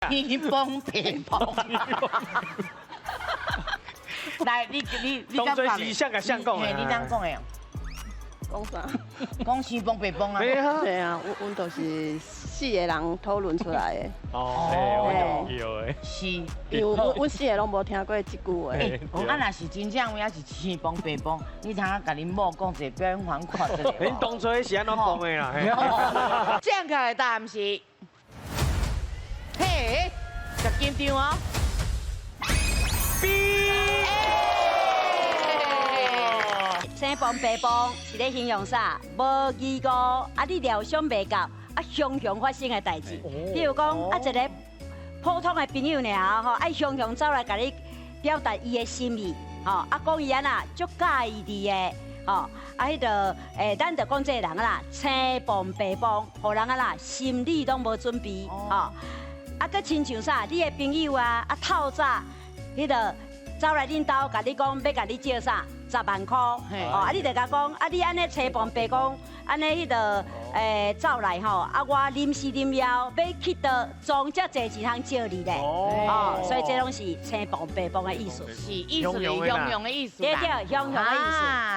青帮白帮。来，你当做是像甲像讲的。你怎讲的？讲啥？讲青帮白帮啊。对啊。对啊，阮就是4个人讨论出来的。哦，有诶。是。因为阮4个拢无听过这句话。啊，若是真正有影是青帮白帮，你通甲恁某讲一个表演方法的。恁当初是安怎讲的啦？正确的答案是，嘿，十紧张哦。青帮白帮是咧形容啥？无义务啊，你料想袂到啊，常常发生的代志。比如讲啊，一个普通的朋友尔吼，啊，常常走来甲你表达伊的心意，吼，啊，讲伊安那足介意你的，吼，啊，迄个咱就讲这个人啦，青帮白帮，互人啊啦，心理拢无准备，吼，啊，佮亲像啥，你的朋友啊，啊，透早迄个走来恁兜，甲你讲要甲你借啥？10万块，哦，啊，你就甲讲，啊，你安尼青帮白讲，安尼迄个走来吼，啊，我临时临要要去到装遮济钱通借你咧，哦，所以这拢是青帮白帮的意思，是意思是用的意思啦，对对，用的意思。